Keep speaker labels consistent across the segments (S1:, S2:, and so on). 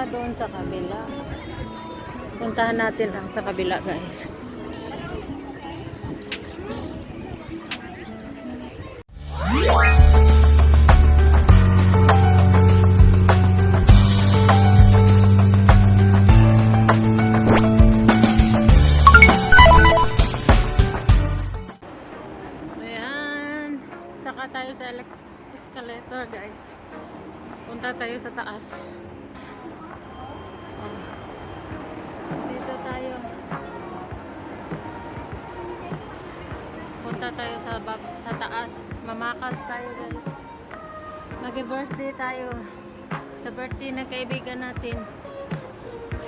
S1: Baka doon sa kabila. Puntahan natin ang sa kabila, guys. Ayan. Saka tayo sa escalator, guys. Punta tayo sa taas. Dito tayo. Punta tayo sa taas. Mamakas tayo, guys. Mag-birthday tayo sa birthday ng kaibigan natin.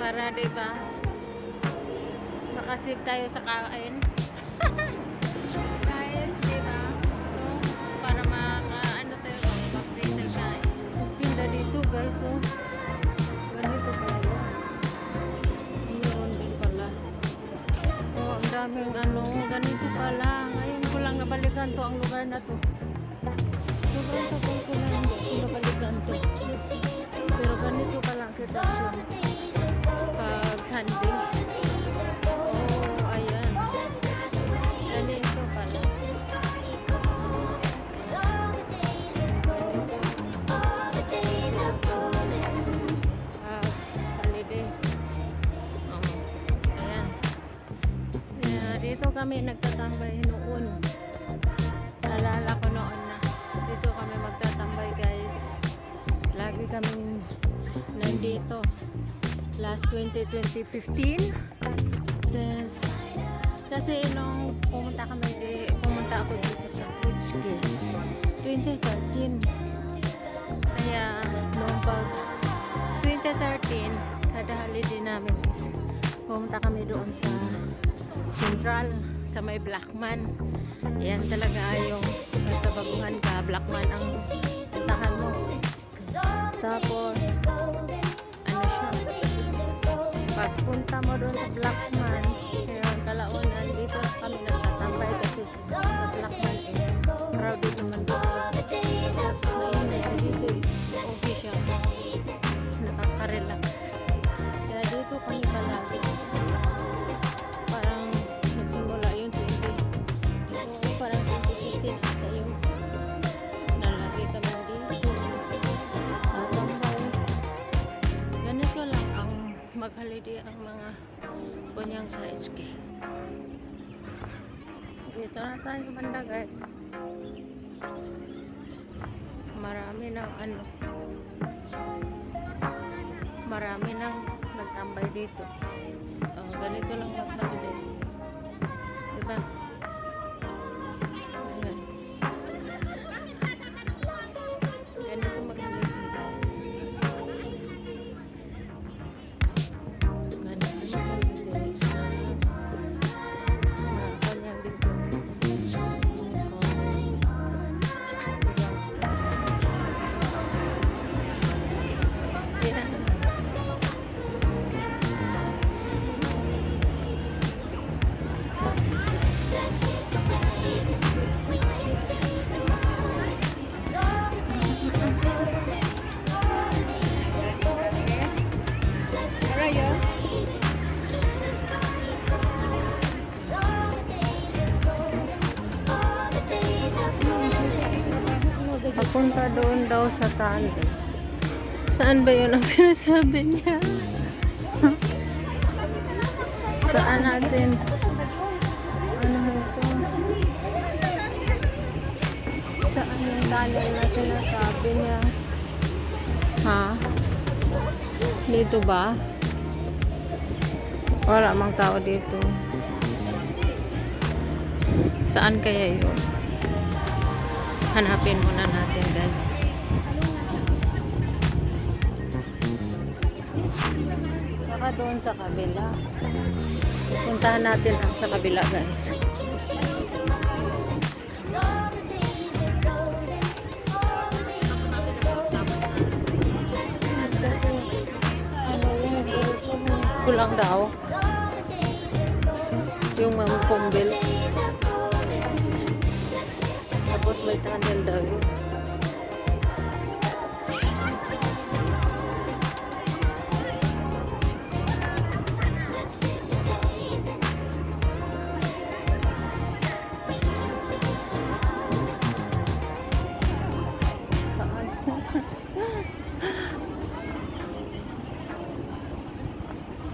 S1: Para, diba, makasip tayo sa kain. Guys, diba? So, para maka-ano tayo, mag-birthday tayo siya. Tinda dito, guys. So, ganito pala. Mayroon din pala. Oh, ang daming ano, ganito pala. Ngayon ko lang nabalikan to ang lugar na to. Sobrang tagal ko na hindi ko nabalikan to. Pero ganito pala ang sitwasyon pag Sunday. Oh, ayan. Ganito pala. Holiday. Ayan. Dito kami nagtatambay noon. Alala ko noon na dito kami magtatambay, guys. Lagi kami nandito. Last 2015 since kasi nung pumunta ako dito sa HK 2013. Kaya noong pag 2013 kada holiday namin is pumunta kami doon sa Central, sa may Blackman. Yan talaga yung basta baguhan ka, Blackman ang puntahan mo. Tapos ano siya, pagpunta mo doon sa Blackman, ngayon kalaunan dito kami nagtatambay kasi sa Blackman is crowded naman doon. Ngayon dito okay siya, nakaka-relax. Kaya dito kami palagi. Parang nagsimula yung 20. Parang 2015 ata yung nalagi kami dito. Natambay. Ganito lang ang mag-holiday ang mga kunyang sa HK. Dito na tayo banda, guys. Marami ng ano. Marami nang nagtambay dito. Ganito lang mag-holiday. Diba? Ayan. Ganito mag-holiday, guys. Ganito mag-holiday. Kanyang dito. Ayan. Papunta doon daw sa Tande. Saan ba yun ang sinasabi niya? Saan natin? Ano ito? Saan yung tunnel na sinasabi niya? Ha? Dito ba? Wala mang tao dito. Saan kaya yun? Hanapin muna natin, guys. Baka doon sa kabila. Puntahan natin ang sa kabila, guys. Kulang daw. Yung mampumbel. Tapos may tunnel daw.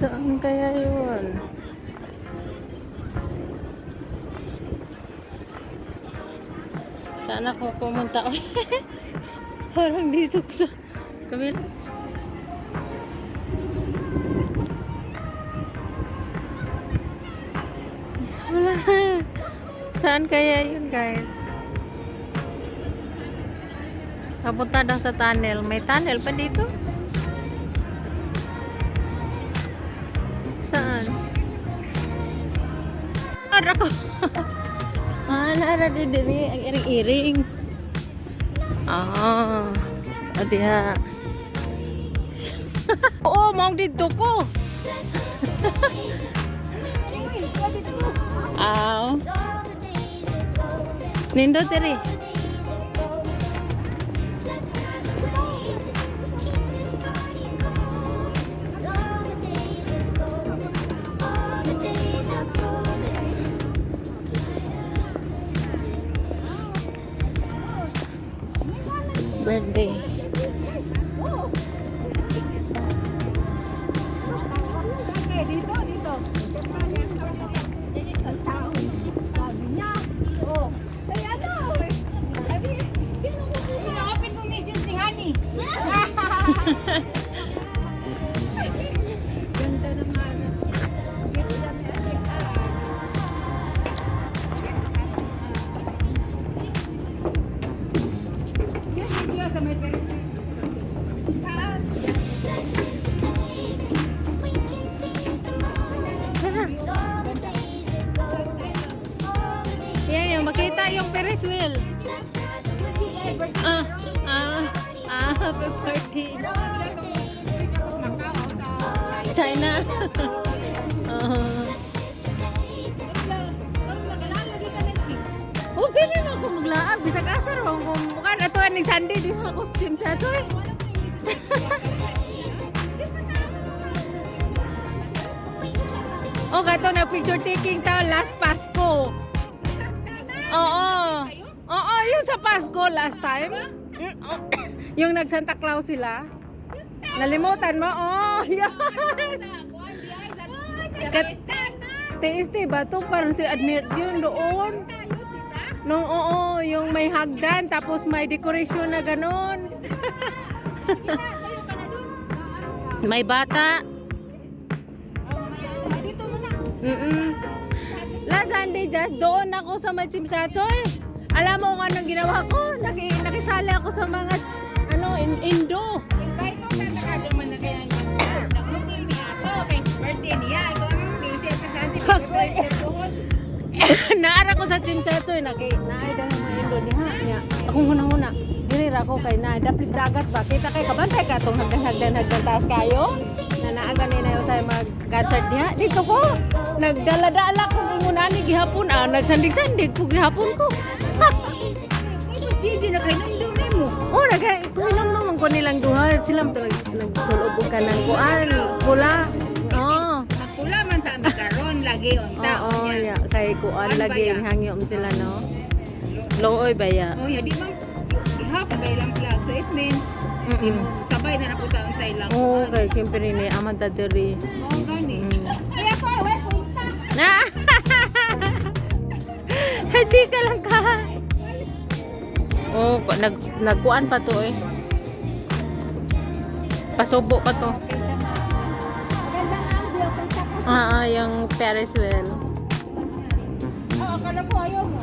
S1: Saan kaya yun? Saan ako pumunta? Parang dito ko sa kabila. Wala. Saan kaya yun, guys? Papunta daw sa tunnel. May tunnel pa dito? Saan? Ara ko. Nara di diri ang iring-iring. Adiha. Oo, mong dito ko. Nindo diri. Birthday. Dito. Sabi niya. Oh. Kaya ano? Open to Mrs. ni Honey. Ganda naman. Yan yung makita yung Ferris wheel. Happy birthday. China. Oh, pwede na ako maglaag. Bisag asar ako. Bukan ato ni Sandy. Di ako team sa ato eh. Oh, gato na picture taking ta last Pasko. Oo, yung sa Pasko last time. Yung nag Santa Claus sila. Nalimutan mo? Oh, yun. Tiis-ti ba ito? Parang si Admir yun doon. No, oo, yung may hagdan tapos may decoration na ganon. May bata. Last Sunday, just doon ako sa Machimsatoy. Alam mo kung anong ginawa ko? Nakisali ako sa mga Indo.
S2: Invite mo na nakagaman na kaya nag-hotel niya ako kay birthday niya. Ikaw ang music ka sa atin.
S1: Naara ko sa Chimsatoy. Naida ng mga Indo niya. Ako huna-huna. Dirira ko kay na dapis dagat ba? Kita kay kabantay ka itong hagdan taas kayo. Na naagan na yun tayo mag-concert niya. Dito ko. Nagdala-dala ko ng unani gihapon. Nagsandig-sandig ko gihapon ko.
S2: Sige, nagkainom doon mo.
S1: Oh, nagkainom naman ko nilang duha. Sila nagsulubog ka ng kuan. Pula. Oh.
S2: Magpula man tami karon lagi unta.
S1: Oo, ya. Kay kuan lagi hangyom sila, no? Looy ba ya?
S2: Oh, ya di man gihapon ba ilang plug. So it means di mo sabay na napunta sa ilang.
S1: Oo, kay siyempre ni Amanda diri.
S2: Oo, gani. Kaya ko ay punta.
S1: Chika lang ka. Oh, nagkuan pa to eh. Pasubo pa to. Yung Ferris wheel.
S2: Oo, akala ko ayaw mo.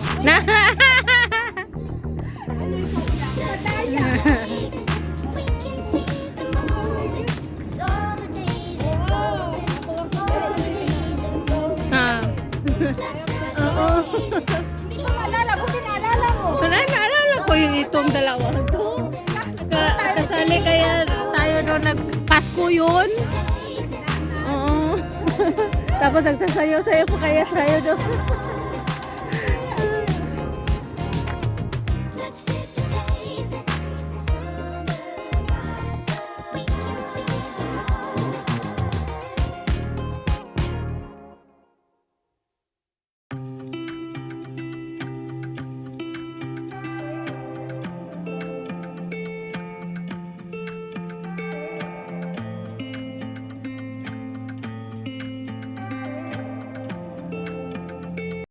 S1: Oo. Naalala ko yung itong dalawa to. Kasali kaya tayo doon nagpasko yun. Oo. Tapos nagsasayaw-sayaw pa kaya tayo doon.